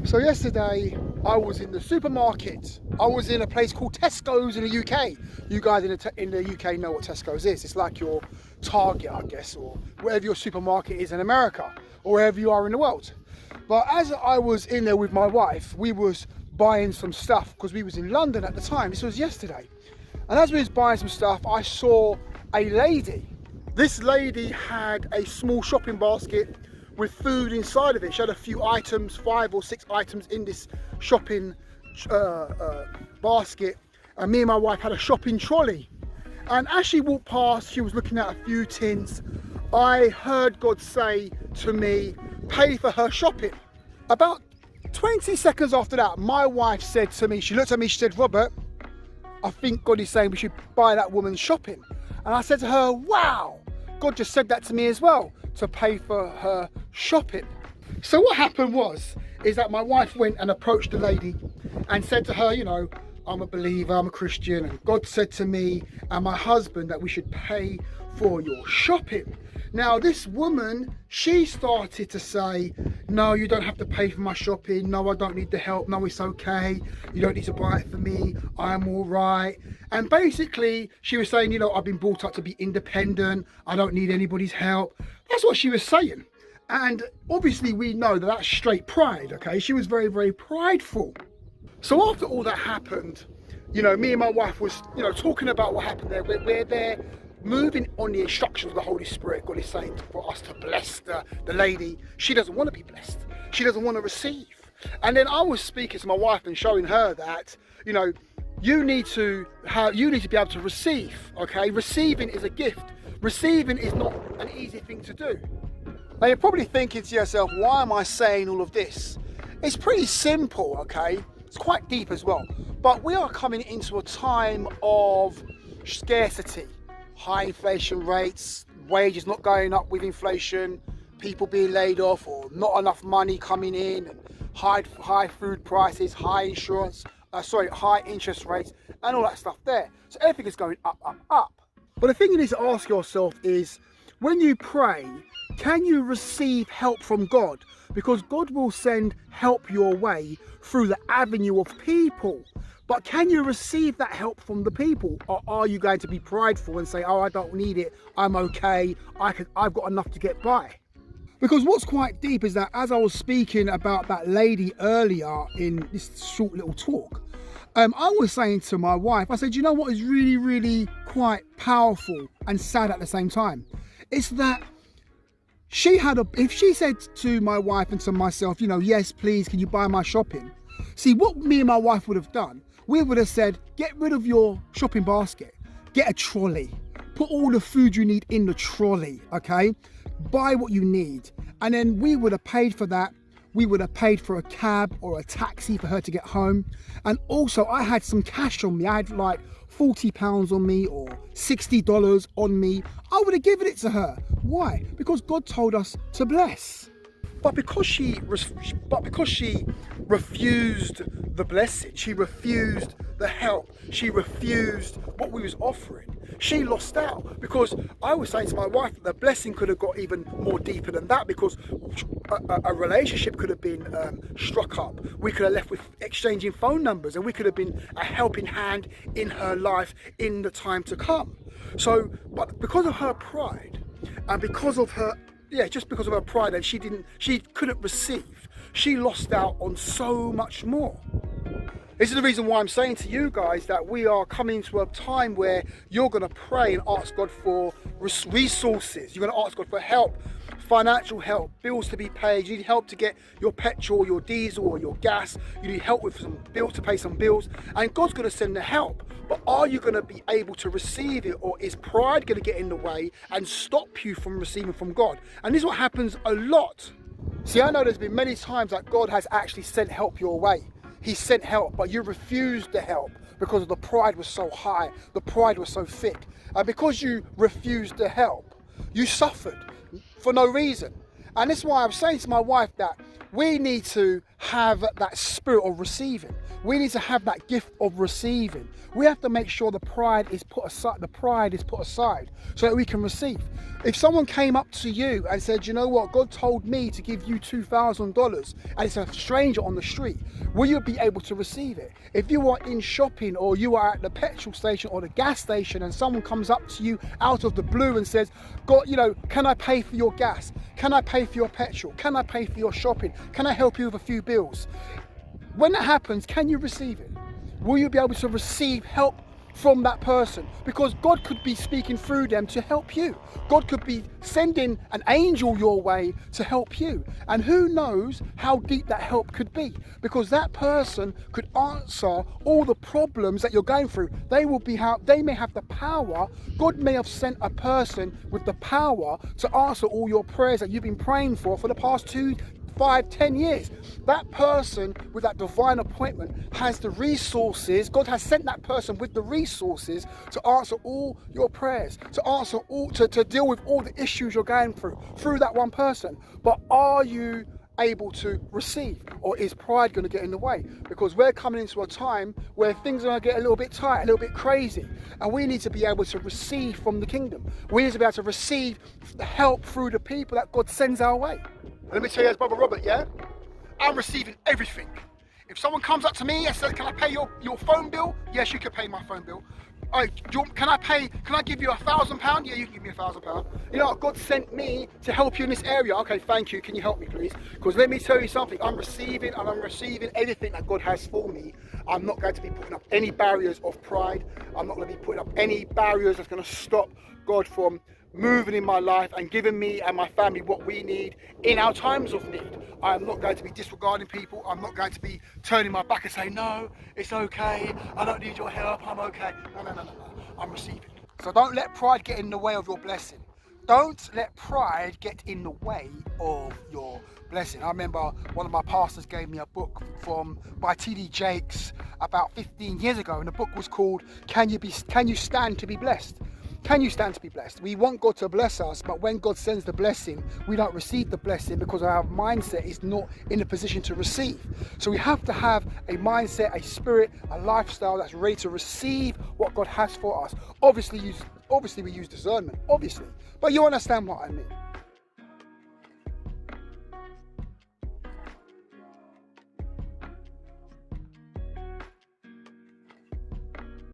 So yesterday I was in the supermarket. I was in a place called Tesco's in the UK. You guys in the UK know what Tesco's is. It's like your Target, I guess, or wherever your supermarket is in America or wherever you are in the world. But as I was in there with my wife, we was buying some stuff because we was in London at the time. This was yesterday. And as we was buying some stuff, I saw a lady. This lady had a small shopping basket with food inside of it. She had a few items, 5 or 6 items in this shopping basket. And me and my wife had a shopping trolley. And as she walked past, she was looking at a few tins. I heard God say to me, pay for her shopping. About 20 seconds after that, my wife said to me, she looked at me, she said, Robert, I think God is saying we should buy that woman shopping. And I said to her, wow, God just said that to me as well, to pay for her shopping. So what happened is that my wife went and approached the lady and said to her, you know, I'm a believer, I'm a Christian, and God said to me and my husband that we should pay for your shopping. Now this woman, she started to say, no, you don't have to pay for my shopping. No, I don't need the help. No, it's okay. You don't need to buy it for me. I'm all right. And basically she was saying, you know, I've been brought up to be independent. I don't need anybody's help. That's what she was saying. And obviously we know that that's straight pride, okay? She was very, very prideful. So after all that happened, you know, me and my wife was, you know, talking about what happened there. We're there moving on the instructions of the Holy Spirit. God is saying for us to bless the lady. She doesn't want to be blessed. She doesn't want to receive. And then I was speaking to my wife and showing her that, you know, you need to be able to receive, okay? Receiving is a gift. Receiving is not an easy thing to do. Now you're probably thinking to yourself, why am I saying all of this? It's pretty simple, okay? It's quite deep as well. But we are coming into a time of scarcity. High inflation rates, wages not going up with inflation, people being laid off or not enough money coming in, and high food prices, high interest rates, and all that stuff there. So everything is going up, up, up. But the thing you need to ask yourself is, when you pray, can you receive help from God? Because God will send help your way through the avenue of people. But can you receive that help from the people? Or are you going to be prideful and say, oh, I don't need it, I'm okay, I've got enough to get by? Because what's quite deep is that as I was speaking about that lady earlier in this short little talk, I was saying to my wife, I said, you know what is really, really quite powerful and sad at the same time? It's that if she said to my wife and to myself, you know, yes, please, can you buy my shopping? See, what me and my wife would have done, we would have said, get rid of your shopping basket, get a trolley, put all the food you need in the trolley, okay? Buy what you need. And then we would have paid for that. We would have paid for a cab or a taxi for her to get home. And also I had some cash on me. I had like £40 on me or $60 on me. I would have given it to her. Why? Because God told us to bless. But because she refused the blessing, she refused the help, she refused what we was offering, she lost out. Because I was saying to my wife that the blessing could have got even more deeper than that, because a relationship could have been struck up. We could have left with exchanging phone numbers, and we could have been a helping hand in her life in the time to come. So, but because of her pride and because of her just because of her pride, and she couldn't receive, she lost out on so much more. This is the reason why I'm saying to you guys that we are coming to a time where you're going to pray and ask God for resources. You're going to ask God for help, financial help, bills to be paid. You need help to get your petrol, your diesel, or your gas. You need help with some bills, to pay some bills, and God's going to send the help. But are you going to be able to receive it, or is pride going to get in the way and stop you from receiving from God? And this is what happens a lot. See, I know there's been many times that God has actually sent help your way. He sent help, but you refused the help because the pride was so high, the pride was so thick. And because you refused the help, you suffered for no reason. And this is why I'm saying to my wife that we need to have that spirit of receiving. We need to have that gift of receiving. We have to make sure the pride is put aside. So that we can receive. If someone came up to you and said, you know what, God told me to give you $2,000, and it's a stranger on the street, will you be able to receive it? If you are in shopping, or you are at the petrol station or the gas station, and someone comes up to you out of the blue and says, God, can I pay for your gas? Can I pay for your petrol? Can I pay for your shopping? Can I help you with a few bills? When that happens, can you receive it? Will you be able to receive help from that person? Because God could be speaking through them to help you. God could be sending an angel your way to help you. And who knows how deep that help could be? Because that person could answer all the problems that you're going through. They may have the power. God may have sent a person with the power to answer all your prayers that you've been praying for the past 2, 5, 10 years. That person with that divine appointment has the resources. God has sent that person with the resources to answer all your prayers, to deal with all the issues you're going through that one person. But are you able to receive, or is pride going to get in the way? Because we're coming into a time where things are going to get a little bit tight, a little bit crazy, and we need to be able to receive from the kingdom. We need to be able to receive the help through the people that God sends our way. Let me tell you, as Brother Robert, I'm receiving everything. If someone comes up to me and says, can I pay your phone bill? Yes, you can pay my phone bill. Can I give you £1,000? Yeah, you can give me £1,000. God sent me to help you in this area. Okay, thank you. Can you help me, please? Because let me tell you something. I'm receiving anything that God has for me. I'm not going to be putting up any barriers of pride. I'm not going to be putting up any barriers that's going to stop God from moving in my life and giving me and my family what we need in our times of need. I'm not going to be disregarding people. I'm not going to be turning my back and saying, no, it's okay, I don't need your help, I'm okay. No. I'm receiving. So don't let pride get in the way of your blessing. Don't let pride get in the way of your blessing. I remember one of my pastors gave me a book by T.D. Jakes about 15 years ago, and the book was called Can You Stand to Be Blessed? Can you stand to be blessed? We want God to bless us, but when God sends the blessing, we don't receive the blessing because our mindset is not in a position to receive. So we have to have a mindset, a spirit, a lifestyle that's ready to receive what God has for us. Obviously we use discernment, obviously, but you understand what I mean.